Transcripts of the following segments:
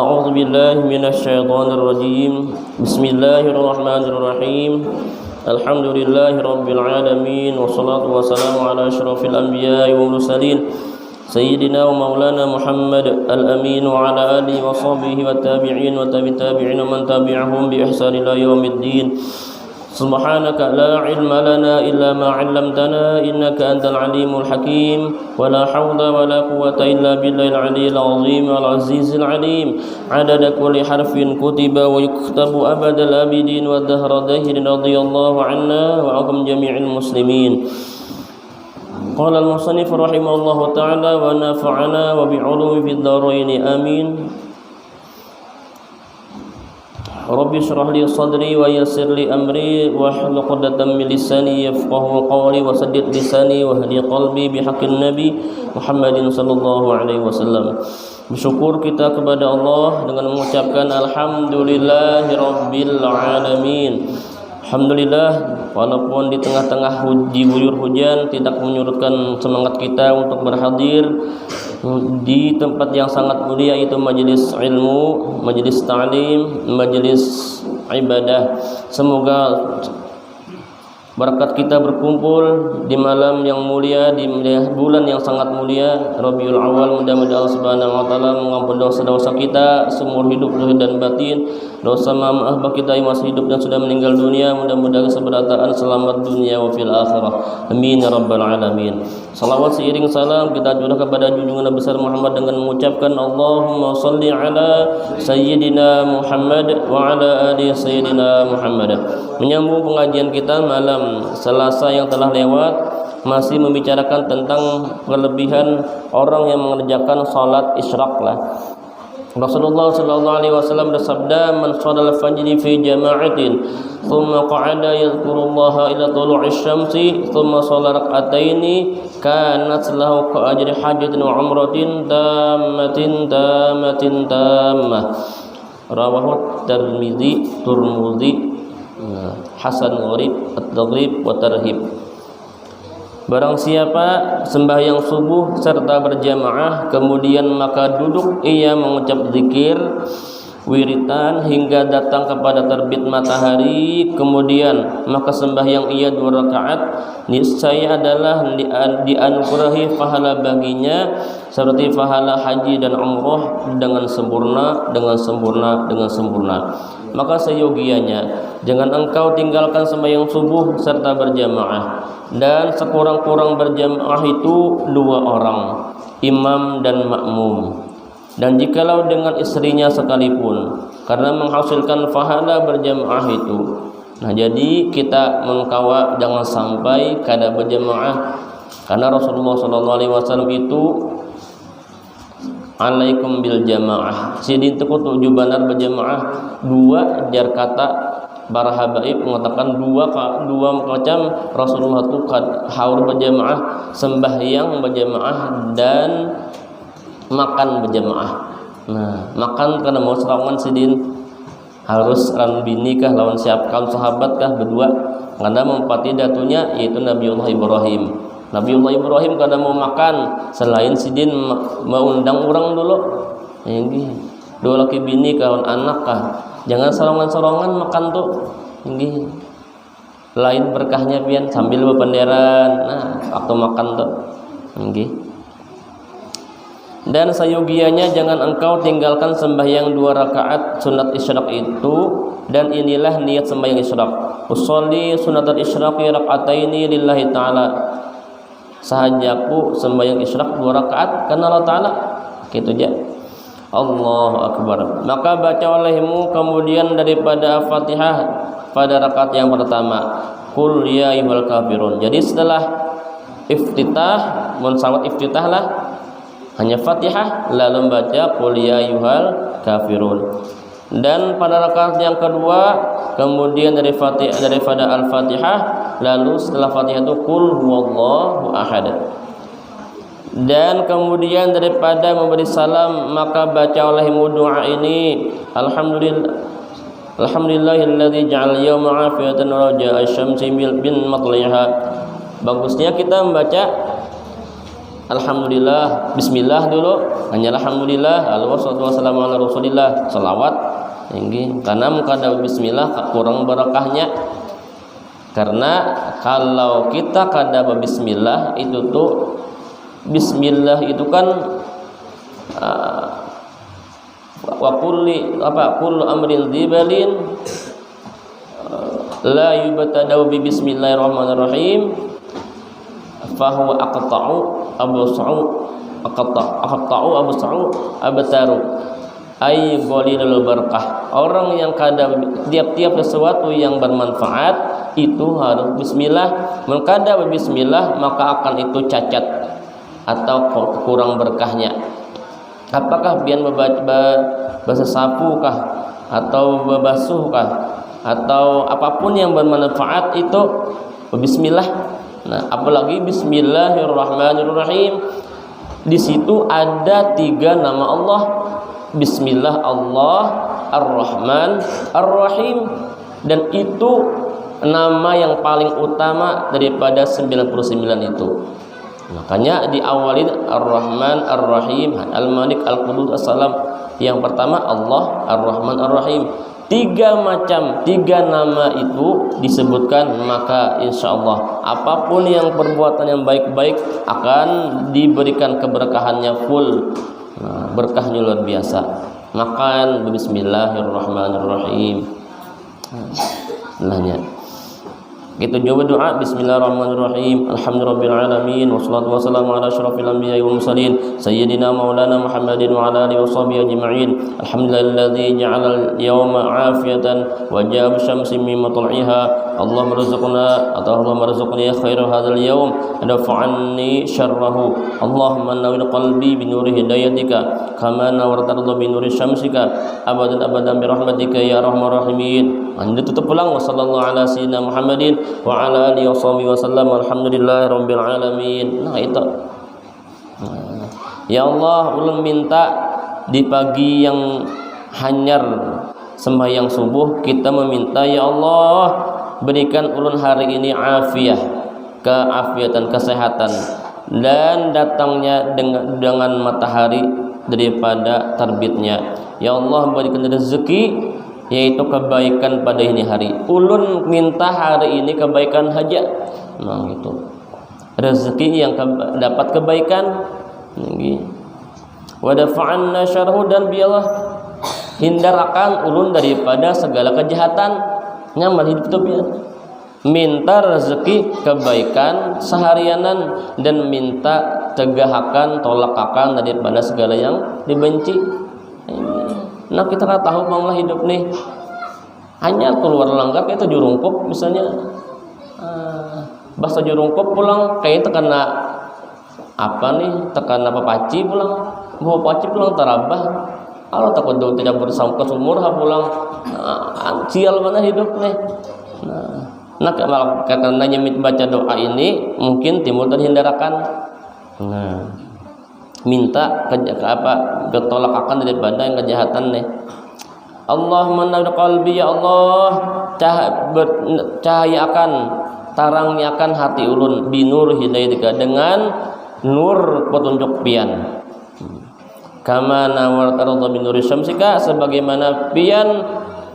أعوذ بالله من الشيطان الرجيم بسم الله الرحمن الرحيم الحمد لله رب العالمين والصلاة والسلام على أشرف الأنبياء والمرسلين سيدنا ومولانا محمد الأمين وعلى آله وصحبه والتابعين والتابعين ومن تبعهم بإحسان إلى يوم الدين سبحانك لا علم لنا إلا ما علمتنا إنك أنت العليم الحكيم ولا حول ولا قوة إلا بالله العلي العظيم العزيز العليم عدد كل حرف كتب ويكتب أبد الآبدين والدهر دهر رضي الله عنا وعن جميع المسلمين. قال المصنف رحمه الله تعالى ونفعنا وبعلوم في الدارين آمين. Rabbi shrah li sadri wa yassir li amri wahlul 'uqdatam min lisani yafqahu qawli wa saddid lisani wa hdi qalbi bihaqqin nabi Muhammadin sallallahu alaihi wasallam. Bersyukur kita kepada Allah dengan mengucapkan alhamdulillahi rabbil alamin. Alhamdulillah, walaupun di tengah-tengah diguyur hujan tidak menyurutkan semangat kita untuk berhadir di tempat yang sangat mulia, yaitu majelis ilmu, majelis ta'lim, majelis ibadah. Semoga berkat kita berkumpul di malam yang mulia, di bulan yang sangat mulia Rabiul Awal. Mudah-mudahan Allah Subhanahu wa taala mengampuni dosa-dosa kita seumur hidup zahir dan batin, dosa mama abah kita yang masih hidup dan sudah meninggal dunia. Mudah-mudahan seberataan selamat dunia wa fil akhirah. Amin ya rabbal alamin. Salawat seiring salam kita aturkan kepada junjungan Nabi besar Muhammad dengan mengucapkan Allahumma shalli ala sayyidina Muhammad wa ala ali sayyidina Muhammad. Menyambung pengajian kita malam Selasa yang telah lewat, masih membicarakan tentang kelebihan orang yang mengerjakan salat isyraq lah. Rasulullah sallallahu alaihi wasallam bersabda, "Man shallal fajri fi jama'atin, thumma qa'ada yadhkurullaha ila tulu'i syamsi, thumma shalla rak'ataini, kanat lahu ka ajri hajjatin wa umratin tammatin tammah." Rawahu Tirmidzi, Hasan Gharib, At-Taghrib wa Tarhib. Barang siapa sembahyang subuh serta berjamaah, kemudian maka duduk ia mengucap zikir wiritan hingga datang kepada terbit matahari, kemudian maka sembahyang ia 2 rakaat, niscaya adalah dianugerahi pahala baginya seperti pahala haji dan umrah dengan sempurna. Maka seyogianya jangan engkau tinggalkan sembahyang subuh serta berjamaah, dan sekurang-kurang berjamaah itu 2 orang, imam dan makmum, dan jikalau dengan istrinya sekalipun, karena menghasilkan pahala berjamaah itu. Nah, jadi kita mengkawa jangan sampai kada berjamaah, karena Rasulullah SAW itu alaikum bil jamaah, sidin tekut tujuh benar berjamaah. 2 jar kata para habaib mengatakan 2 macam Rasulullah itu haur berjamaah, sembahyang berjamaah dan makan berjamaah. Nah, makan karena mau serangan sidin harus lawan bini kah, lawan siapkan sahabat kah, berdua, karena mempati datunya yaitu Nabiullah Ibrahim. Nabiullah Ibrahim kada mau makan selain sidin mengundang orang dulu. Ini 2 laki bini kawan anak kah, jangan sorongan-sorongan makan tuh. Ini lain berkahnya pian sambil bependeran. Nah, waktu makan tuh. Ini. Dan sayogianya jangan engkau tinggalkan sembahyang 2 rakaat sunat isyraq itu, dan inilah niat sembahyang isyraq. Usolli sunatul isyraqi rak'ataini lillahi ta'ala. Sahajaku sembahyang isyraq 2 rakaat karena Allah Ta'ala. Gitu aja. Allahu Akbar. Maka baca olehmu kemudian daripada Al-Fatihah pada rakaat yang pertama, Qul ya ayyuhal kafirun. Jadi setelah iftitah, mensawat iftitah lah, hanya Fatihah lalu baca Qul ya ayyuhal kafirun. Dan pada rakaat yang kedua kemudian daripada Al-Fatihah, lalu setelah Fatihah itu Qul huwallahu ahad. Dan kemudian daripada memberi salam maka baca olehmu doa ini, Alhamdulillahilladzi ja'al yawma 'afiyatan wa raja'a asy-syamsi bin matliha. Bagusnya kita membaca alhamdulillah, bismillah dulu, hanya alhamdulillah, lalu wassalamu ala rasulillah, salawat tinggi. Karena kada bismillah kurang berkahnya. Karena kalau kita kada bismillah itu tuh, bismillah itu kan wa kullu amrin dzibalin la yubtada'u bi bismillahirrahmanirrahim fahuwa aqta'u abtaru ay qalilul barakah. Orang yang kada tiap-tiap sesuatu yang bermanfaat itu harus bismillah. Mengkada bismillah maka akan itu cacat atau kurang berkahnya. Apakah biar bahasa sapu kah atau basuh kah atau apapun yang bermanfaat itu bismillah. Nah, apalagi bismillahirrahmanirrahim. Di situ ada 3 nama Allah. Bismillah Allah Ar-Rahman Ar-Rahim, dan itu nama yang paling utama daripada 99 itu. Makanya diawali Ar-Rahman Ar-Rahim, Al-Malik Al-Qudus As-Salam. Yang pertama Allah Ar-Rahman Ar-Rahim. 3 nama itu disebutkan, maka insya Allah apapun yang perbuatan yang baik-baik akan diberikan keberkahannya full. Nah, berkahnya luar biasa. Makan bismillahirrahmanirrahim. Nanya. Kita coba doa bismillahirrahmanirrahim. Alhamdulillahirabbil alamin wassalatu wassalamu ala asyrafil anbiya'i wal mursalin sayyidina maulana Muhammadin wa ala alihi washabihi ajma'in. Alhamdulillahilladzi ja'ala al-yawma 'afiyatan wa ja'a bi-syamsi min matl'iha. Allahumma rzuqni khairu hadzal yawm adfa'anni syarrahu. Allahumma nawwir qalbi bi nuri hidayatika kama nawwarta bi nuri syamsika abadan bi rahmatika ya arhamar rahimin. Anda tutup pulang. Wassallallahu ala sayyidina Muhammadin wa ala alihi wasallam. Alhamdulillahirabbil alamin. Nah itu. Ya Allah, ulun minta di pagi yang hanyar sembahyang subuh kita meminta, ya Allah berikan ulun hari ini afiah, keafiatan, kesehatan, dan datangnya dengan matahari daripada terbitnya. Ya Allah berikan rezeki, yaitu kebaikan pada ini hari. Ulun minta hari ini kebaikan saja. Nah gitu. Rezeki yang dapat kebaikan. Wa dafa'anna syarhu, dan biarlah hindarkan ulun daripada segala kejahatan. Nyaman hidup itu biar. Minta rezeki kebaikan seharianan dan minta tegahakan, tolakakan daripada segala yang dibenci. Nah kita nggak tahu malah hidup nih hanya keluar langgap itu jurungkup misalnya, bahasa jurungkup pulang kayak terkena apa nih, terkena papaci pulang, bawa papaci pulang terabah. Kalau takut dulu tidak bersama kesumur pulang, sial mana hidup nih. Nah karena nyemit baca doa ini mungkin timbul terhindarkan. Nah minta bertolak akan daripada yang kejahatan nih. Allahumma nawwir qalbi, ya Allah cahayakan, tarangiakan hati ulun binur hidayatika, dengan nur petunjuk pian. Kama nawwarta binuri syamsika, sebagaimana pian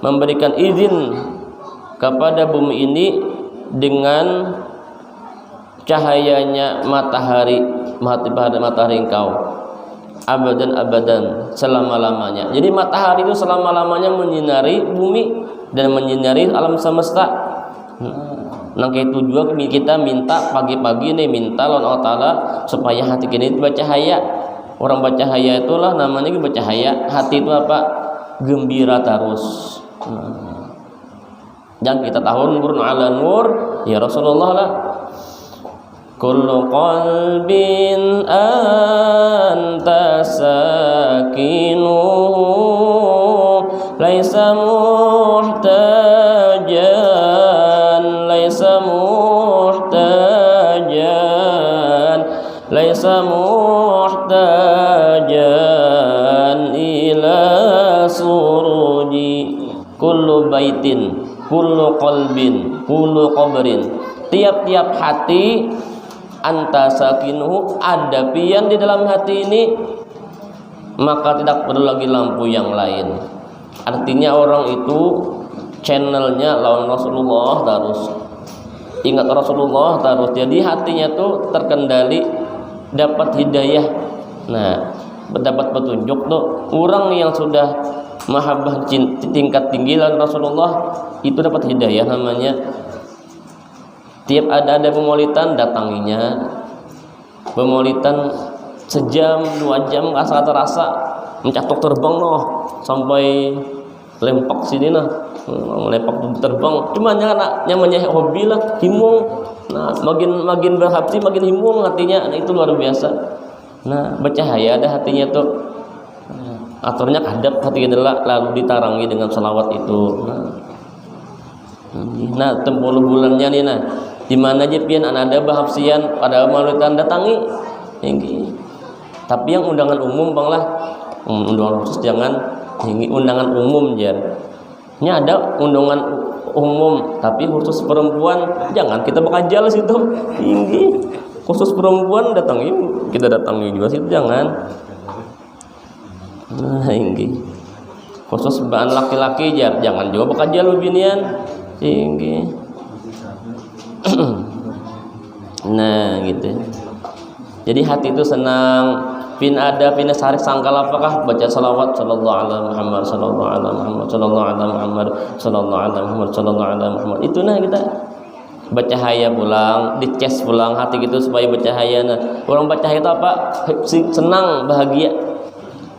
memberikan izin kepada bumi ini dengan cahayanya matahari engkau abadan selama-lamanya. Jadi matahari itu selama-lamanya menyinari bumi dan menyinari alam semesta. Nah itu juga kita minta pagi-pagi nih, minta Allah Ta'ala supaya hati kita itu bercahaya. Orang bercahaya itulah namanya bercahaya. Hati itu apa? Gembira terus. Dan kita tahu nurun ala nur, ya Rasulullah lah. Kullu qalbin anta sakinuhu laisa muhtajan ila suruji. Kullu baitin, kullu qalbin, kullu qabrin. Tiap-tiap hati anta sakinuhu, ada pian di dalam hati ini, maka tidak perlu lagi lampu yang lain. Artinya orang itu channelnya lawan Rasulullah terus, ingat Rasulullah terus, jadi hatinya tuh terkendali, dapat hidayah. Nah, mendapat petunjuk tuh orang yang sudah mahabbah tingkat tinggi lawan Rasulullah itu dapat hidayah namanya. Tiap ada pemaulidan datanginya, pemaulidan sejam 2 jam asa terasa mencatok terbang loh sampai lempak sini nah, lempak terbang. Cuma nyamannya hobi lah, himung. Nah, makin berhabsi makin himung hatinya. Nah, itu luar biasa. Nah, bercahaya ada hatinya tuh. Aturnya kadap hati adalah lalu ditarangi dengan salawat itu. Nah, 10 bulannya nih nah. Di mana aja pian ada bahapsian pada maulidan datangi. Tapi yang undangan umum bang lah, undangan khusus jangan, undangan umum jar. Ini ada undangan umum tapi khusus perempuan jangan kita bakal situ. Tinggi khusus perempuan datangi, kita datangi juga situ jangan. Nah ini khusus bahan laki-laki jar, jangan juga bakal binian. Tinggi. Nah gitu. Jadi hati itu senang. Pin sarik sangkal apakah baca salawat sallallahu alaihi Muhammad sallallahu alaihi Muhammad sallallahu alaihi Muhammad sallallahu alaihi Muhammad sallallahu alaihi Muhammad. Itu nah kita bercahaya pulang, dicas pulang hati gitu supaya bercahaya. Nah, orang bercahaya itu apa? Senang, bahagia.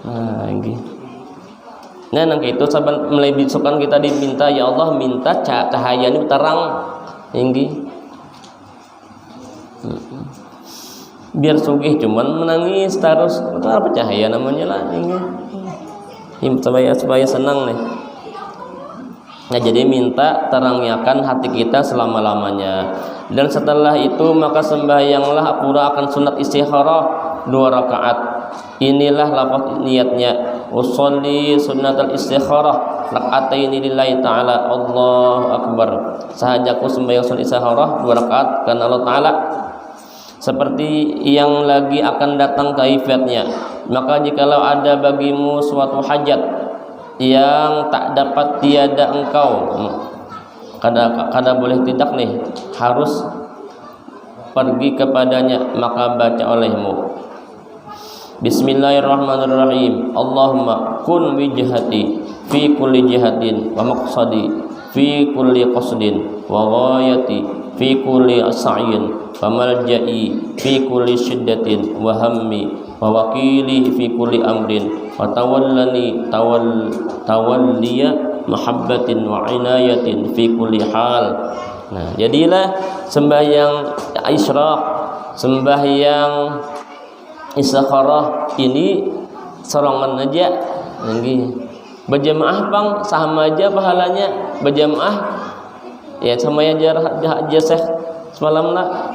Nah, gitu. Nah, nangke itu saban mulai bisukan kita diminta, ya Allah minta cahaya ini terang tinggi. Biar sugih cuman menangis terus itu apa cahaya namanya lah ini supaya senang nih. Nah jadi minta terangiakan hati kita selama-lamanya. Dan setelah itu maka sembahyanglah pura akan sunat istikharah 2 rakaat. Inilah lafaz niatnya, usolli sunnatul istikharah rakaatain lillahi ta'ala, Allahu akbar. Sahajaku sembahyang sunat istikharah 2 rakaat karena Allah Ta'ala, seperti yang lagi akan datang kaifiatnya. Maka jikalau ada bagimu suatu hajat yang tak dapat tiada engkau, kada boleh tidak nih, harus pergi kepadanya, maka baca olehmu Bismillahirrahmanirrahim. Allahumma kun wijhati fi kulli jihatin wa maqsadi fi kulli qasdin wa ghayati fi kulli sa'yin wa malja'i fi kulli syiddatin wa hammi wa wakili fi kulli amrin wa tawallani tawalliya mahabbatin wa inayatin fi kulli hal. Nah, jadilah sembahyang isyraq, sembahyang istikharah ini sorongan aja lagi. Berjamaah bang sama aja pahalanya, berjamaah ya sama aja Syekh semalam lah.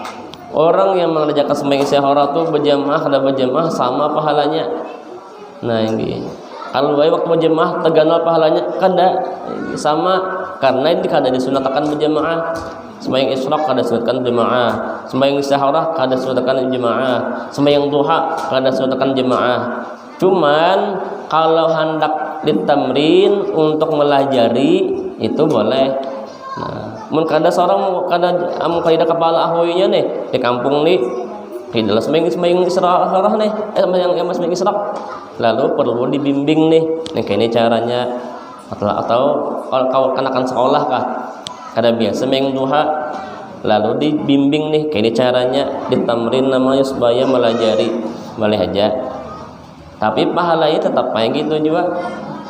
Orang yang mengerjakan sembahyang istikharah tuh berjamaah, ada berjamaah sama pahalanya. Nah ini kalau waktu berjamaah teganal pahalanya kada sama, karena ini kada disunatkan berjamaah. Sembahyang isyraq kada disunatkan berjamaah, sembahyang istikharah kada disunatkan berjamaah, sembahyang duha kada disunatkan berjamaah. Cuman kalau hendak ditamrin untuk melajari itu boleh. Nah, mun kada seorang kada kada kepala ahoynya nih di kampung nih, tidak sembahyang istikharah nih, sembahyang isyraq, lalu perlu dibimbing nih kayak ini caranya, atau kalau kanakan sekolah kah kada biasa sembahyang duha, lalu dibimbing nih kayak ini caranya, ditamrin namanya supaya melajari, boleh aja. Tapi pahalanya tetap kayak gitu juga.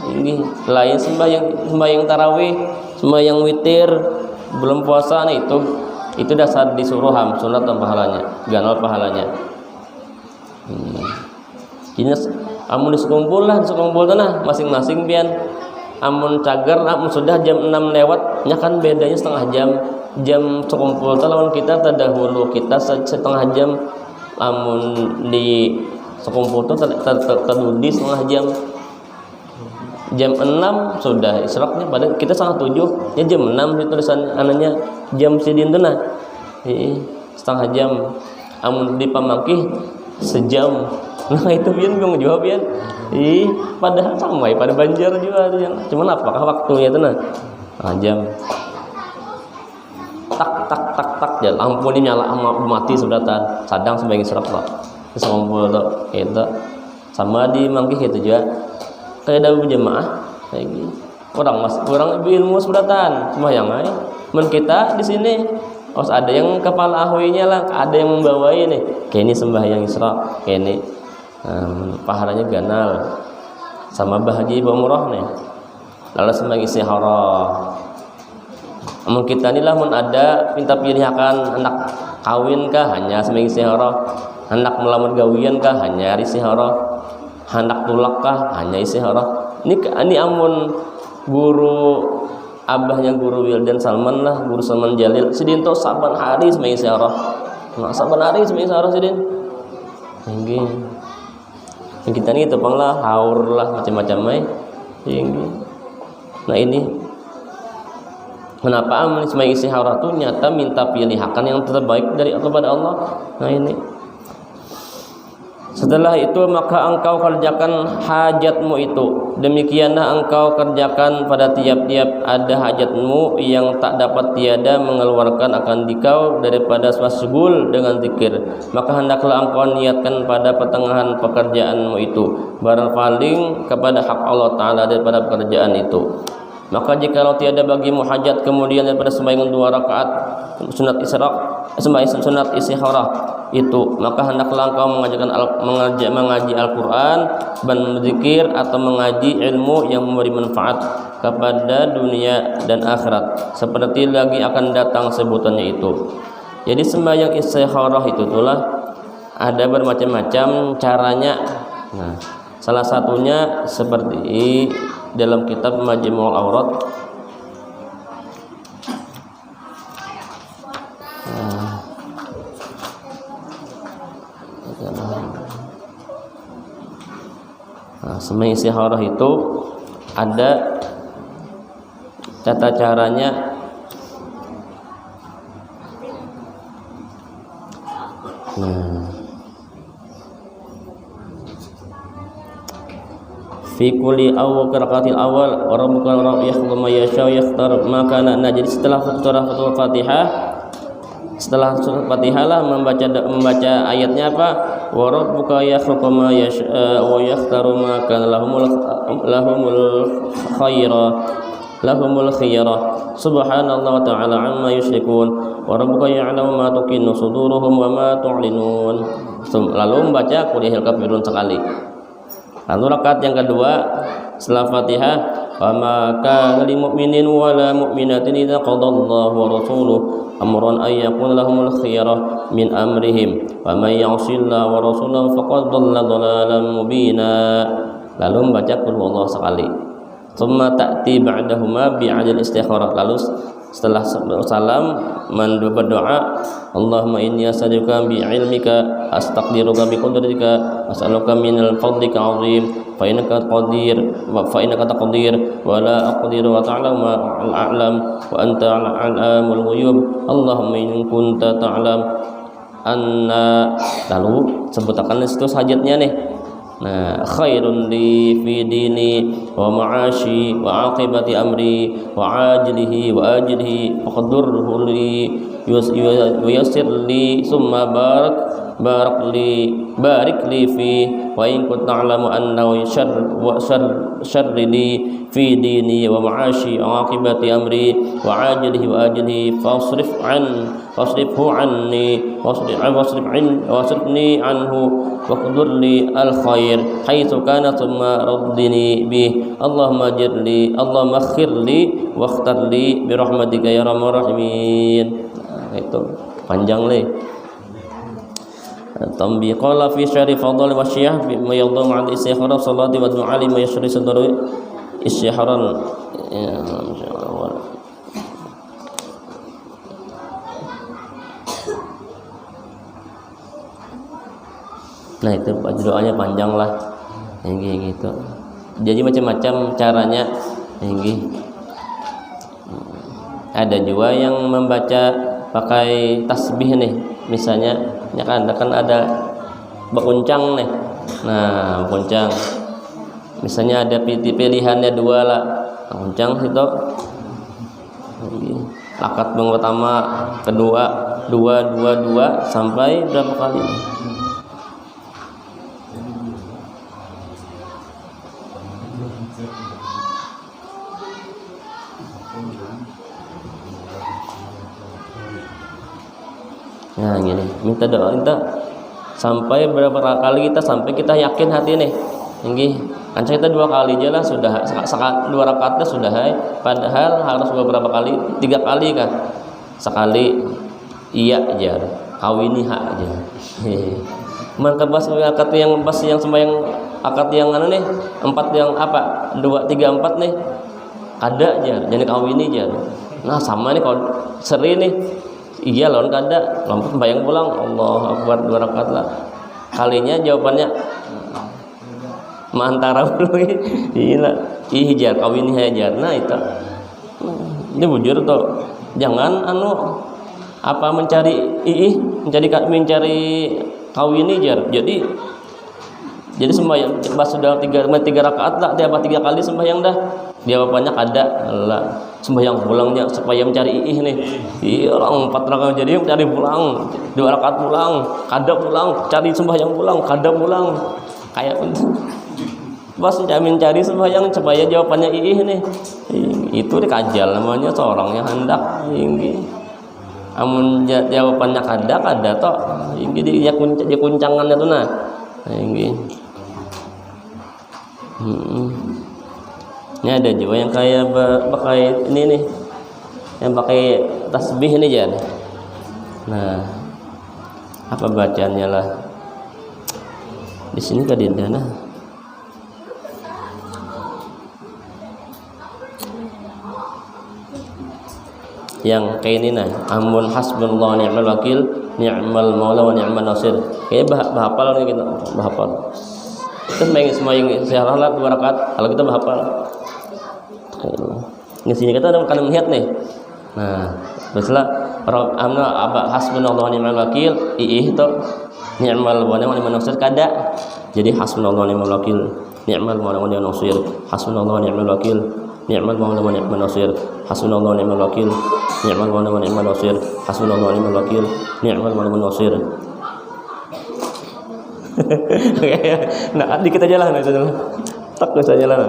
Ini lain sembahyang tarawih, sembahyang witir, belum puasa nih itu dasar disuruh sunat dan pahalanya, ganal pahalanya. Ini amun disukumpul tanah masing-masing pian. Amun cager amun sudah jam 6 lewat nya kan bedanya setengah jam sekumpul lawan kita terdahulu kita setengah jam, amun di sekumpul tuh terdudi setengah jam 6 sudah isyraqnya, pada kita setengah 7 ya jam 6 itu tulisan anaknya jam sidin tuh nah setengah jam. amun dipamangkih sejam. Nah itu pian bingung jawab pian. Padahal sama ya, pada Banjar juga yang. Cuman apakah waktunya itu nah? Jam tak ya lampu ini nyala mati sudah sadang sebagai serak lah. Terus ngumpul tuh itu sama di mangkih itu juga kayak ada jemaah kayak gitu. Orang ilmu sebelatan sembahyang aja. Men kita di sini harus ada yang kepala ahoinya lah, ada yang membawai nih. Kayak ini sembahyang Isra, kayak ini pahalanya ganal sama bahagia umroh nih. Lalu sembahyang istihara. Amun kita inilah mun ada minta pilihakan anak kawin kah hanya sembahyang istihara, anak melamar gawian kah hanya istihara, anak tulak kah hanya istihara. Ini amun guru abahnya guru Wildan Salman lah, guru Salman Jalil sidinto saban hari sembahyang istihara. Nah, saban hari sembahyang istihara sidin. Tinggi. Kita ni tepang lah, haur lah macam-macam ai. Tinggi. Nah ini kenapa amun sembahyang istihara itu nyata minta pilihakan yang terbaik dari kepada Allah. Nah ini. Setelah itu maka engkau kerjakan hajatmu itu. Demikianlah engkau kerjakan pada tiap-tiap ada hajatmu yang tak dapat tiada mengeluarkan akan dikau daripada masgul dengan zikir. Maka hendaklah engkau niatkan pada pertengahan pekerjaanmu itu berpaling kepada hak Allah Ta'ala daripada pekerjaan itu. Maka jikalau tiada bagimu hajat kemudian daripada sembahyang 2 rakaat sunat isyraq, sembahyang sunat istihara itu, maka hendaklah engkau mengaji Al-Quran dan berzikir atau mengaji ilmu yang memberi manfaat kepada dunia dan akhirat, seperti lagi akan datang sebutannya itu. Jadi sembahyang istihara itu itulah ada bermacam-macam caranya. Nah, salah satunya seperti dalam kitab Majmu'ul Awrad. Sembahyang istihara itu ada tata caranya. Fi kulli rakatil awal wa rabbuka yakhluqu ma yasha yakhtar ma kana. Nah, jadi setelah surah Fatihah, setelah surah Fatihah lah membaca ayatnya apa? Wa rabbuka yakhluqu ma yasha wa yakhtaru ma kana lahumul khiyara subhanallah wa ta'ala amma yusyrikun wa rabbuka ya'lamu ma tukinnu suduruhum wa ma tu'linun. Lalu membaca qul ya kafirun sekali. Lalu rakaat yang kedua setelah Fatihah, wa ma kana lil mu'minin wa la mu'minatin idza qadallahu wa rasuluhu amran ay yakun lahumul khiyarah min amrihim wa may ya'sillaha wa rasulahu faqad dhalla dhalalan mubina. Lalu membaca qul huwallahu sekali. Tsumma ta'ti ba'dahuma bi'adil istikharah. Lalu setelah salam berdoa, Allahumma inni as'aluka bi'ilmika astaqdiruka biqudratika as'aluka minal fadlika 'azim fa innaka taqdir wa la aqdiru wa ta'lamu ma a'lam wa anta 'alamul ghuyub Allahumma in kunta ta'lam anna. Lalu sebutkan itu hajatnya nih. Nah, khairun li fi dini wa ma'ashi wa aqibati amri wa ajlihi wa ajlihi faqdurhu li wa yassir li summa barik li fi wa in kunta ta'lamu annahu syarri li fi dini wa ma'ashi wa aqibati amri wa ajlihi fasrifhu anni wasrifni anhu waqdur li al-khair haitsu kana thumma raddini bih Allahumma khirli wakhtarli bi rahmatika ya arhamar rahimin. Nah, itu panjang le. Tambi qala fi syarif fadl wa syiyah bi yadhum an istikhara salati wa du'a li ma yashri sadru istikharan. Nah itu doanya panjang lah, yang gitu. Jadi macam-macam caranya, yang gitu. Ada juga yang membaca pakai tasbih nih. misalnya ya kan ada bekuncang nih. Nah, bekuncang. Misalnya ada pilihannya dua lah. Bekuncang itu akad yang pertama, kedua, dua sampai berapa kali? Nah, gini, minta doa, minta sampai berapa kali sampai kita yakin hati nih. Tinggi. Kan kita 2 kali aja lah sudah, 2 rakaatnya sudah. Padahal harus beberapa kali, 3 kali kan. Sekali iya aja, kawini hak aja. Maka pas akad yang sembahyang akad yang mana nih? 4 yang apa? 2 3 4 nih. Kada aja, jadi kawini aja. Nah, sama nih kalau seri nih. Iya lawan kada, lompat sembahyang pulang, Allahu Akbar 2 rakaat lah. Kalinya jawabannya mantara dulu. Iya, ijar kawin hajar. Nah itu. Ini bujur tuh. Jangan mencari kawin ijar. Jadi sembahyang pas sudah 3 rakaat lah, tiap 3 kali sembahyang dah. Jawabannya kada. Allah. Sembahyang pulangnya supaya mencari nih. Iya, orang 4 rakaat jadi mencari pulang, 2 rakaat pulang, kada pulang, cari sembahyang pulang, kada pulang. Kayak pas mencari sembahyang supaya jawabannya nih. Itu dikajal namanya seorang yang hendak tinggi. Amun jawabannya kada toh. Jadi dia kuncangannya tuh nah. Tinggi. Ini ada juga yang kayak pakai ini nih, yang pakai tasbih ini Jan. Nah, apa bacaannya lah? Di sini kadindana. Yang kayak ini nah, amun hasbunallahu ni'mal wakil, ni'mal maula wa ni'man nasir. Kayak bahapal nih kita, bahapal. Terus sembahyang sehari 2 rakaat, kalau kita bahapal. Ngisinya kita ada kalian melihat nih. Nah, biasalah hasbunallahu ni'mal wakil, itu ni'mal maula wa ni'man nasir kada. Jadi hasbunallahu ni'mal wakil, ni'mal maula wa ni'man nasir. Hasbunallahu ni'mal wakil, ni'mal maula wa ni'man nasir. Hasbunallahu ni'mal wakil, ni'mal maula wa ni'man nasir. Hasbunallahu ni'mal wakil, ni'mal maula wa ni'man nasir. Nah, dikit aja lah, tak saja lah.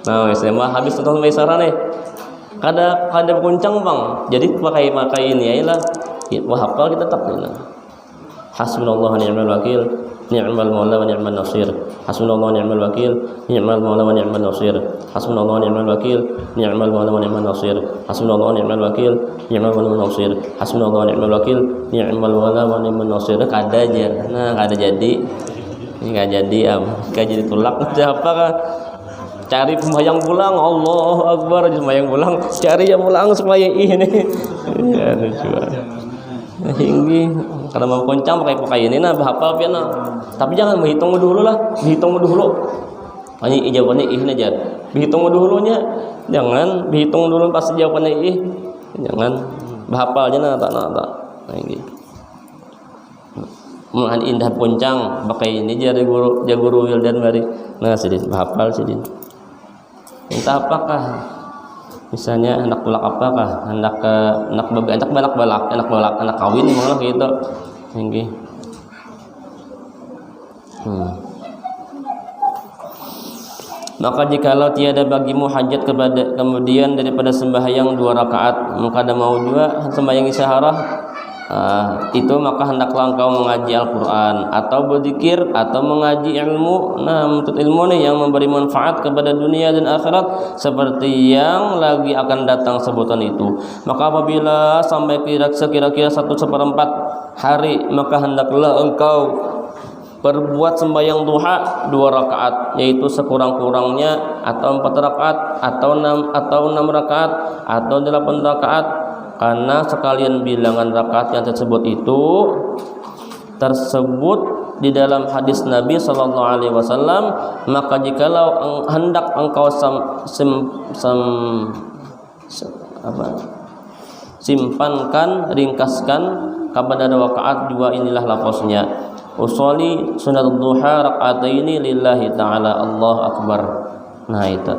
Nah, SMA habis tonton Maisarah nih. Kada berkuncang bang. Jadi pakai ini aja lah. Wah hafal kita tak nih. Hasbunallahu ni'mal wakil, ni'mal maula wa ni'man nasir. Hasbunallahu ni'mal wakil, ni'mal maula wa ni'man nasir. Hasbunallahu ni'mal wakil, ni'mal maula wa ni'man nasir. Hasbunallahu ni'mal wakil, ni'mal maula wa ni'man nasir. Hasbunallahu ni'mal wakil, ni'mal maula wa ni'man nasir. Kada aja. Nah, kada jadi. Ini enggak jadi enggak jadi tulak. Siapa kan? Cari sembahyang pulang, Allahu Akbar, sembahyang pulang, cari yang pulang supaya ini. Ya lucu. Tinggi karena mau koncang pakai ini nah hafal pian nah. Tapi jangan menghitung dulu lah, dihitung dulu. Hanya jawabannya aja. Dihitung dulunya. Jangan dihitung dulu pas jawabannya Jangan bahapalnya nah tak. Nah ini. Mun indah koncang pakai ini jadi guru Wildan bari. Nah sedih bahapal sedih. Minta apakah? Misalnya anak bulak apakah? Anak balak, anak kawin malah gitu. Tinggi. Maka jikalau tiada bagimu hajat kemudian daripada sembahyang 2 rakaat, maka ada mau juga sembahyang isyaharah. Itu maka hendaklah engkau mengaji Al-Quran atau berzikir atau mengaji ilmu. Nah, menuntut ilmu nih yang memberi manfaat kepada dunia dan akhirat seperti yang lagi akan datang sebutan itu. Maka apabila sampai kira-kira 1/4 hari, maka hendaklah engkau perbuat sembahyang duha 2 rakaat, yaitu sekurang-kurangnya atau 4 rakaat atau 6 rakaat atau 8 rakaat. Karena sekalian bilangan rakaat yang tersebut di dalam hadis Nabi sallallahu alaihi wasallam, maka jikalau hendak engkau simpankan, ringkaskan kepada rakaat dua inilah lafaznya. Usolli sunat duha raka'ataini lillahi ta'ala, Allah akbar. Nah itu.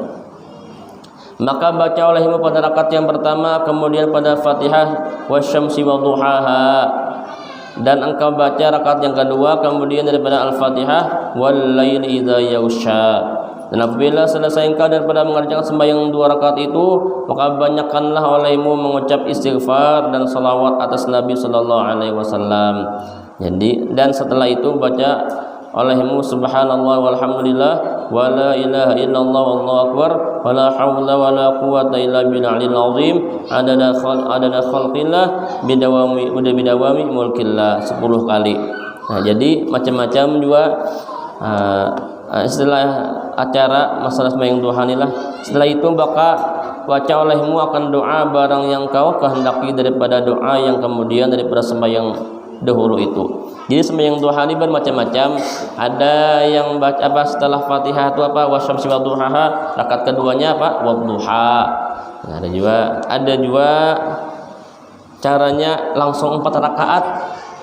Maka baca olehmu pada rakaat yang pertama, kemudian pada Fatihah wasyamsi wa duhaha, dan engkau baca rakaat yang kedua kemudian daripada Al-Fatihah wal laili idza yaghsha. Dan apabila selesai engkau daripada mengerjakan sembahyang dua rakaat itu, maka banyakkanlah olehmu mengucap istighfar dan salawat atas Nabi sallallahu alaihi wasallam. Jadi, dan setelah itu baca olehmu subhanallah walhamdulillah wa la ilaha illallah wallahu akbar wa la haula wa la quwwata illa billahil azim adada khalqillah bidawami mulkillah 10 kali. Nah, jadi macam-macam juga setelah acara masalah sembahyang duha inilah. Setelah itu maka baca olehmu akan doa barang yang kau kehendaki daripada doa yang kemudian daripada sembahyang dahulu itu. Jadi sembahyang duha ini bermacam-macam. Ada yang baca apa setelah Fatihah itu apa wasyamsi wa duhaha, rakaat keduanya apa wadduha. Nah, ada juga caranya langsung 4 rakaat.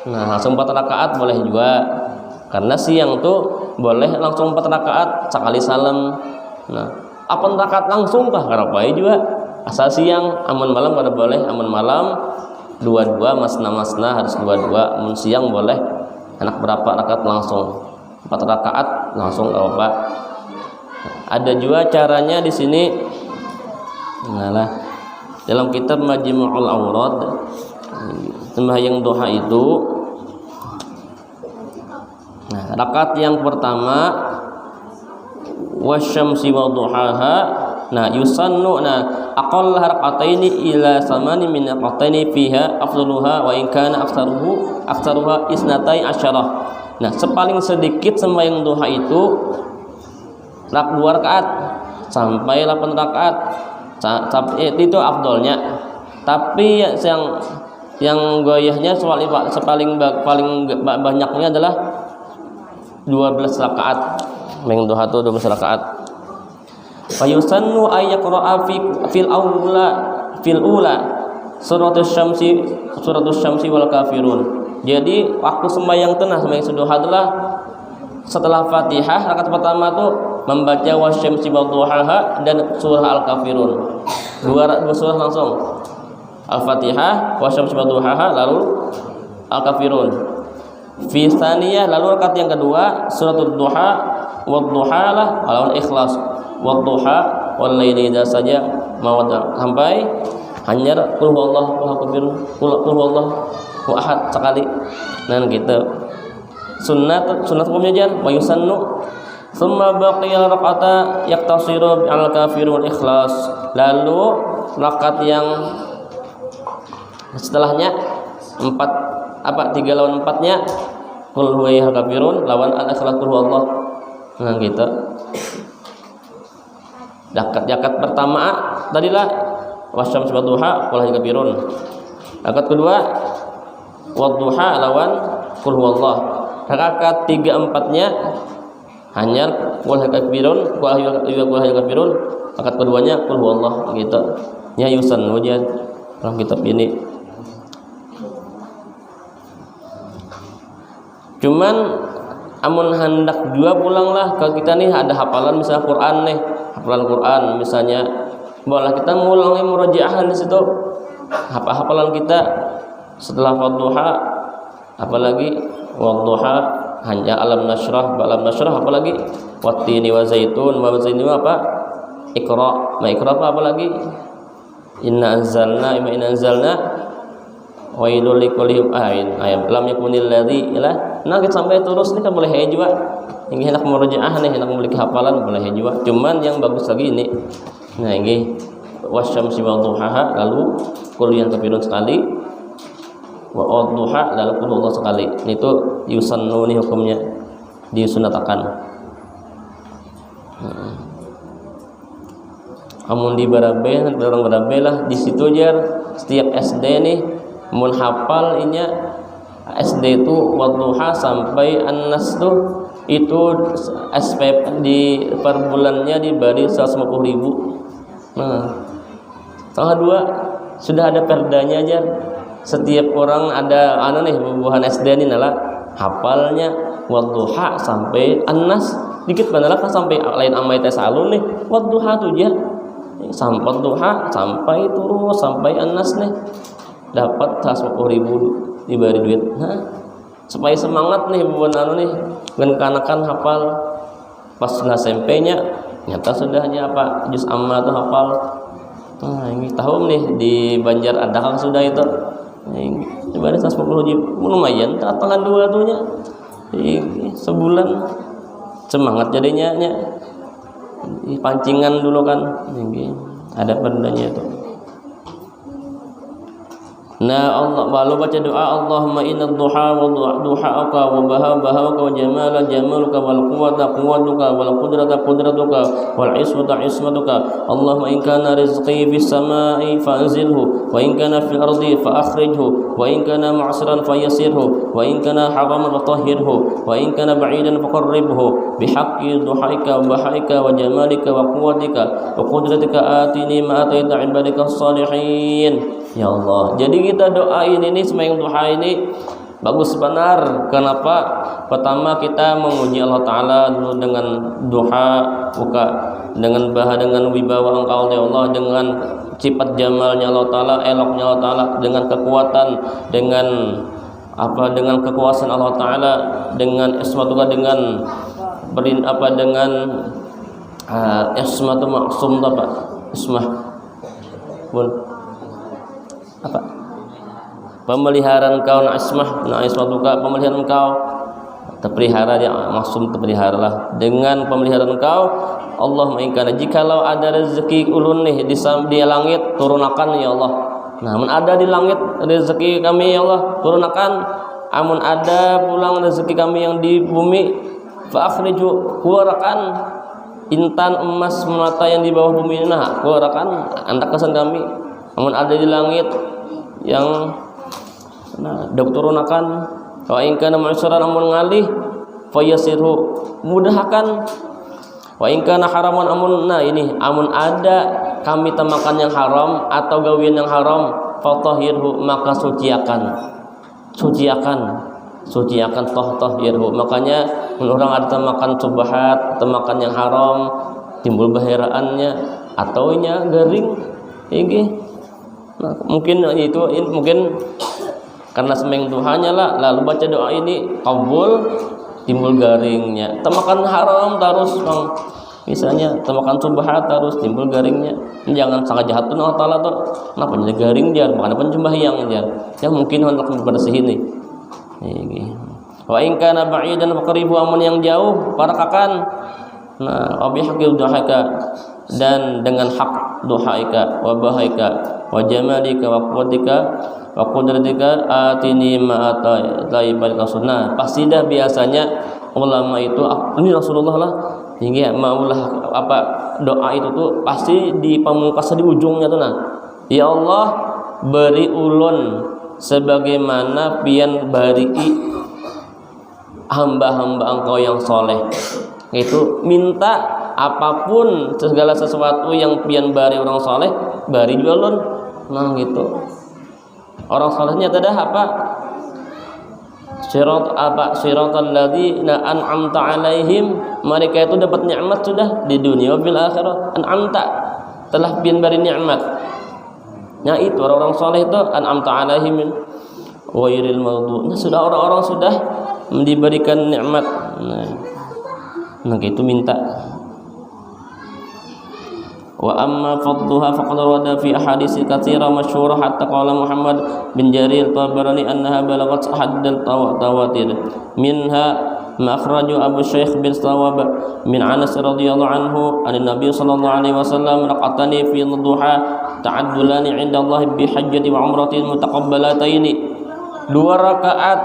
Nah, langsung 4 rakaat boleh juga. Karena siang tuh boleh langsung 4 rakaat sekali salam. Nah, 8 rakaat langsung kah karapai juga. Asal siang, amun malam kada boleh, amun malam dua-dua masna harus dua-dua. Mun siang boleh enak berapa rakaat langsung 4 rakaat langsung enggak apa. Ada juga caranya di sini. Nah, dalam kitab Majmu'ul Awrad sembahyang duha itu, nah, rakaat yang pertama wasyamsi wa duhaha, nah yusannu, nah aqall rak'ataini ila samani min rak'ataini fiha afdaluha wa in kana aktsaruha isnatai asyarah. Nah, sepaling sedikit sembahyang duha itu 2 rakaat sampai 8 rakaat. Itu afdolnya. Tapi yang goyahnya paling banyaknya adalah 12 rakaat. Sembahyang duha itu 12 rakaat. Fayusannu ayyaqra'a fil ula suratus syamsi wal kafirun. Jadi waktu sembahyang duha adalah setelah Fatihah rakaat pertama tuh membaca wasyamsi wa duhaha dan surah al-kafirun. Dua surah langsung. Al-Fatihah wasyamsi wa duhaha lalu al-kafirun. Fi tsaniyah lalu rakaat yang kedua suratul duha wadduha lah lawan ikhlas wadduha wal laili idza saja mawadda sampai hanya qul huwallahu ahad sekali. Nah gitu. Sunat hukumnya jan wa yusannu thumma baqiya raqata yaktasiru al kafirun ikhlas. Lalu rakaat yang setelahnya 3 lawan 4-nya qul huwal kafirun lawan al ikhlas qul huwallah. Nah gitu. Rakaat pertama tadilah wasyamsi wa duha qul huwal kafirun. Rakaat kedua wadduha lawan qul huwallah. Rakaat 3-4-nya hanya qul huwal kafirun. Rakaat keduanya qul huwallah gitu. Ya yusan wajan dalam kitab ini. Cuman amun hendak juga pulanglah kalau kita nih ada hafalan misalnya Quran nih, hafalan Quran misalnya, boleh kita ngulangi murajaah di situ. Hafalan kita setelah wadduha apalagi wadduha hanya alam nasyrah apalagi wattini wa zaitun apa Iqra apalagi inna anzalna wailul likulli ayat lam yakunil ladzi ila. Nah kita sampai terus ini kan boleh juga. Ini hendak murajaah nih, hendak memiliki hafalan boleh juga. Cuman yang bagus lagi ini. Nah ini wasyamsi wa duhaha lalu qul yang kafirun sekali wa duha lalu qul Allah sekali. Ini tuh yusannu nih hukumnya, disunatakan. Amun di barabe lah di situ aja setiap SD nih mun hafal inya SD itu wadduha sampai An-Nas tuh itu SPP di per bulannya diberi 150.000. Nah, tanggal 2 sudah ada perdanya aja. setiap orang ada nih bubuhan SD ini nala hafalnya wadduha sampai An-Nas dikit banala kan sampai lain amai tes alun nih wadduha tuh dia sampai duha sampai terus sampai An-Nas nih dapat 150.000 diberi duit. Supaya semangat nih bubuhan nih dengan kanakan hafal pas SMP-nya nyata sudahnya apa juz amma tuh hafal. Ini tahu nih di Banjar ada kan sudah itu. Ibarat 150.000 lumayan tangan dua tuhnya. Sebulan semangat jadinya nya. Pancingan dulu kan. Ada pendanya itu. Nah Allah lalu baca doa Allahumma inna duha wa duha'aka wa baha'aka wa jamala jamaluka wal quwwata quwwatuka wal qudrata qudratuka wal ismata ismatuka Allahumma in kana rizqi fis samai fa'anzilhu wa in kana fil ardi fa'akhrijhu wa in kana mu'siran fayassirhu wa in kana haraman fatahhirhu wa in kana ba'idan faqarribhu bihaqqi duhaika wa baha'ika wa jamalika wa quwwatika wa qudratika atini ma ataita ibadika salihin. Ya Allah, jadi kita doain ini sembahyang duha ini bagus benar. Kenapa? Pertama kita memuji Allah Ta'ala dulu dengan duha, buka dengan dengan wibawa Engkau ya Allah, dengan sifat jamalnya Allah Ta'ala, eloknya Allah Ta'ala, dengan kekuatan, dengan dengan kekuasaan Allah Ta'ala, dengan ismatuka, dengan dengan ismatu maksum apa? Ismah pemeliharaan Engkau ismatuka, pemeliharaan Engkau terpelihara dia maksum terpeliharalah dengan pemeliharaan Engkau. Allahumma in kana jikalau ada rezeki ulun nih di langit turunakan ya Allah. Namun ada di langit rezeki kami ya Allah turunakan. Amun ada pulang rezeki kami yang di bumi fa akhriju keluarkan intan emas mata yang di bawah bumi ini keluarkan anda kesan kami. Amun ada di langit yang turunakan wa in kana mu'siran amun ngalih fayasirhu mudahkan wa in kana haraman amun amun ada kami temakan yang haram atau gawian yang haram fatahhirhu maka suciakan tahhirhu. Makanya orang ada temakan subhat temakan yang haram timbul baheraannya atau nya garing mungkin karena sembahyang duhanya lalu baca doa ini kabul timbul garingnya. Temakan haram terus misalnya temakan subhat terus timbul garingnya. Jangan sangat jahat tuh Allah Ta'ala tuh kenapa jadi garing jar bukan apa sembahyang jar ya mungkin hendak bersih ini. Wa in kana ba'idan faqribu amun yang jauh parakakan. Wa bihaqqi duhaika dan dengan hak duhaika wa bahaika wa jamalika wa quwwatika wa qudratika atini ma ataibal sunnah. Pasti dah biasanya ulama itu ini Rasulullah lah hingga maulah doa itu tuh pasti di pamungkas di ujungnya tuh ya Allah beri ulun sebagaimana pian bari hamba-hamba Engkau yang soleh. Itu minta apapun segala sesuatu yang pian bari orang soleh bari juga ulun. Gitu. Orang solehnya ada apa? Siratal ladzina an'amta alaihim, mereka itu dapat nikmat sudah di dunia bil akhirah. An'amta telah pian bari nikmat. Nah itu orang-orang soleh itu an'amta alaihim wairil maghdubi. Sudah orang-orang sudah diberikan nikmat. Gitu minta. Wa amma fadluha faqad warada fi ahadits katsira masyhurah hatta qala Muhammad bin Jarir Tabarani annaha balagat haddal tawatir minha ma akhraju Abu Syekh bin Sawab min Anas radhiyallahu anhu an Nabi sallallahu alaihi wasallam raqatani fi duha ta'addulani 'inda Allah bi hajjati wa umratin mutaqabbalataini. 2 rakaat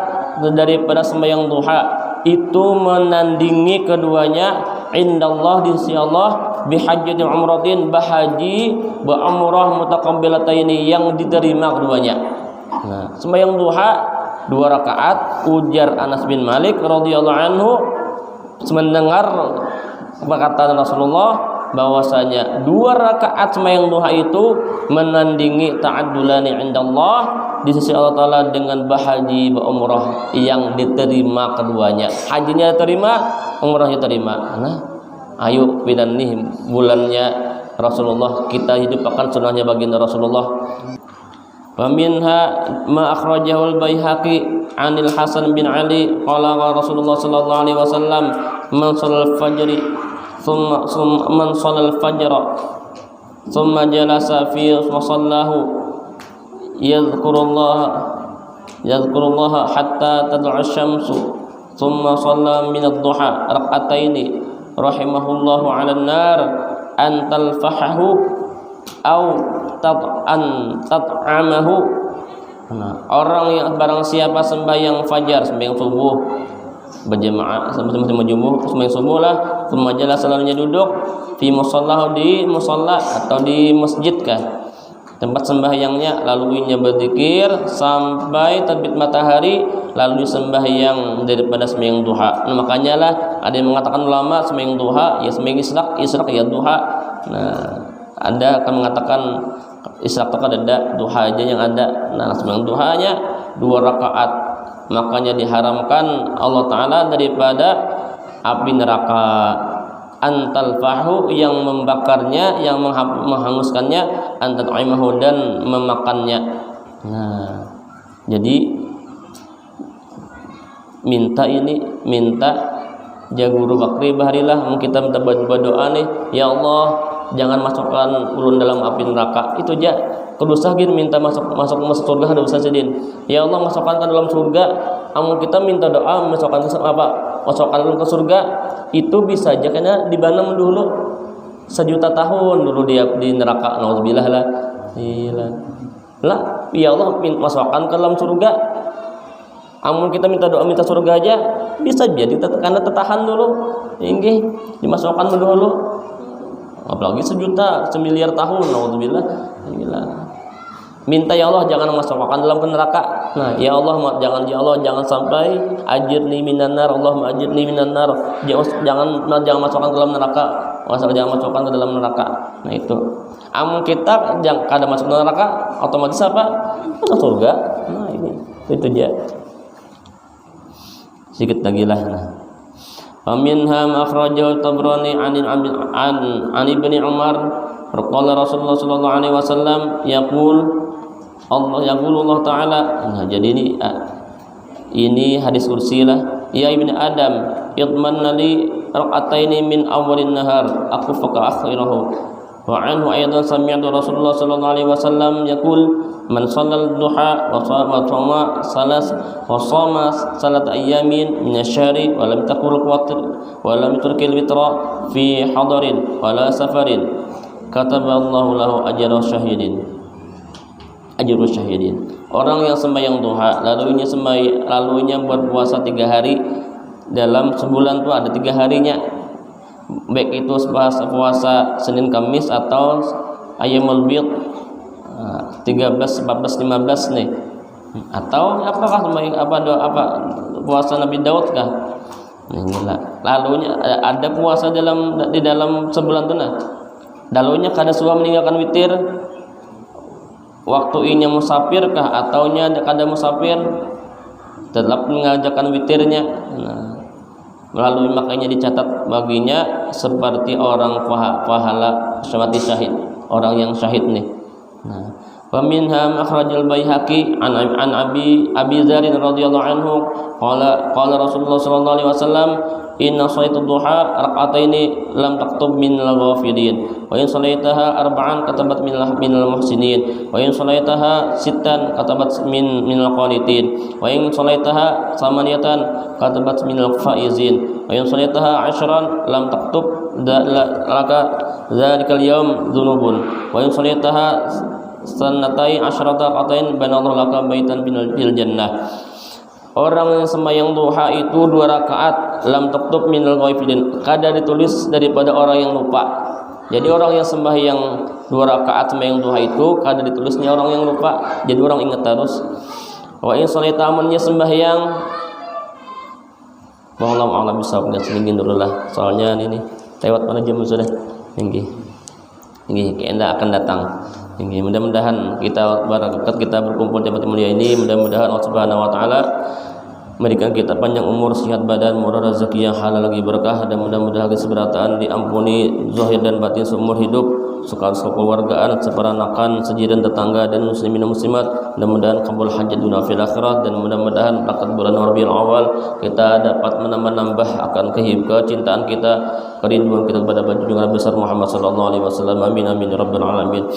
daripada sembahyang duha itu menandingi keduanya indallah di sisi Allah bihajjati umratin bahaji ba umrah mutaqabbalataini yang diterima keduanya. Sembahyang duha 2 rakaat ujar Anas bin Malik radhiyallahu anhu mendengar perkataan Rasulullah bahwasanya 2 rakaat sembahyang duha itu menandingi ta'addulani indallah di sisi Allah Ta'ala dengan berhaji berumrah yang diterima keduanya. Hajinya terima, umrahnya terima. Nah, ayo bidan nih bulannya Rasulullah, kita hidupkan sunnahnya baginda Rasulullah. Wa minha ma akhrajahu al-Baihaqi 'anil Hasan bin Ali qala Rasulullah sallallahu alaihi wasallam man shallal fajri thumma man shallal fajra thumma jalasa fi musallahu yadhkurullaha hatta tad'a asy-syamsu thumma shalla min ad-duha rak'ataini rahimahullahu 'alan nar an talfahahu au tat'amahu. Nah, orang yang barang siapa sembahyang fajar, sembahyang subuh berjamaah sama-sama sembahyang subuh lah, kemudian selalunya duduk fi musallahu, di musalla atau di masjid kah tempat sembahyangnya, lalu inya berzikir sampai terbit matahari, lalu sembahyang daripada sembahyang duha. Nah, makanya lah ada yang mengatakan ulama sembahyang duha ya sembahyang israk ya duha. Nah, ada akan mengatakan israk itu ada, duha aja yang ada. Nah, sembahyang duhanya 2 rakaat. Makanya diharamkan Allah Ta'ala daripada api neraka. Antal fahu, yang membakarnya, yang menghanguskannya, antat aimahu, dan memakannya. Nah, jadi minta jaguru bakri baharilah kita minta berdoa nih, ya Allah jangan masukkan ulun dalam api neraka. Itu aja kedusah gin minta masuk surga, ada usah sedin. Ya Allah masukkan ke dalam surga. Amun kita minta doa masukkan ulun ke surga, itu bisa aja karena dibanam dulu 1 juta tahun dulu dia di neraka. Nauzubillah lah. Lah, ya Allah masukkan ke dalam surga. Amun kita minta doa minta surga aja bisa jadi karena tertahan dulu. Inggih dimasukkan dulu. Apalagi 1 juta, 1 miliar tahun. Nauzubillah. Minta ya Allah jangan masukkan dalam neraka. Nah, ya Allah jangan sampai ajirni minan nar, Allahumma ajirni minan nar. Jangan masukkan dalam neraka. Jangan masukkan ke dalam neraka. Nah, itu. Amun kita jangan kada masuk neraka, otomatis apa? Masuk surga. Nah, ini. Itu dia. Sedikit lagi lah. Nah. Faminha ma akhrajahu Tabrani an Ibnu Umar qala Rasulullah sallallahu alaihi wasallam yaqul Allah Ta'ala. Nah, jadi ini hadis kursi lah. Ya ibni Adam, idmanna li rak'ataini min awalin nahar akufaka akhirahu. Wa anhu aidan sami'tu Rasulullah sallallahu alaihi wasallam yaqul man shallal duha wa shama salat ayamin min asyhari wa lam taqul qatir wa lam turkil witra fi hadarin wala safarin kataballahu lahu ajra syahidin. Orang yang sembahyang duha lalunya berpuasa 3 hari dalam sebulan tuh ada 3 harinya, baik itu puasa Senin Kamis atau Ayyamul Bid 13, 14, 15 nih, atau apakah puasa Nabi Daud kah? Lalunya ada puasa di dalam sebulan tuh. Nah, lalunya kada suah meninggalkan witir. Waktu inya musafir kah ataunya kada musafir tetap mengajarkan witirnya. Nah, lalu makanya dicatat baginya seperti orang pahala syahid syahid, orang yang syahid nih. Nah, wa minha akhrajal Baihaqi an Abi Dzar radhiyallahu anhu qala Rasulullah sallallahu alaihi wasallam inna shalatul duha rak'ataini lam taktub min al-ghafilin wa in shalaitaha arba'an katabat min al-muhsinin wa in shalaitaha sittan katabat min al-qanitin wa in shalaitaha samaniyatan katabat min al-faizin wa in shalaitaha 10 lam taktub laka dzalikal yawm dzunubun wa in shalaitaha sanatai 10 rak'atain banallahu laka baitan bil jannah. Orang yang sembahyang duha itu 2 rakaat lam taktub minal ghaifilin, kada ditulis daripada orang yang lupa. Jadi orang yang sembahyang 2 rakaat sembahyang duha itu kada ditulisnya orang yang lupa. Jadi orang ingat terus. Wa in shalaita amannya sembahyang wallahu a'lam bishawab. Sedikit dulu lah. Soalnya ini lewat mana jam sudah. Nggih. Nggih, akan datang. tinggi. Mudah-mudahan kita berkat kita berkumpul di tempat mulia ini, mudah-mudahan Allah Subhanahu wa taala memberikan kita panjang umur, sehat badan, murah rezeki yang halal lagi berkah, dan mudah-mudahan keseberataan diampuni zahir dan batin seumur hidup, sekeluargaan, seperanakan, sejiran tetangga dan muslimin dan muslimat. Mudah-mudahan kabul hajat dunia fil akhirat, dan mudah-mudahan berkat bulan Rabiul Awal kita dapat menambah akan kecintaan kita, kerinduan kita kepada junjungan besar Muhammad sallallahu alaihi wasallam. Amin amin ya rabbal alamin.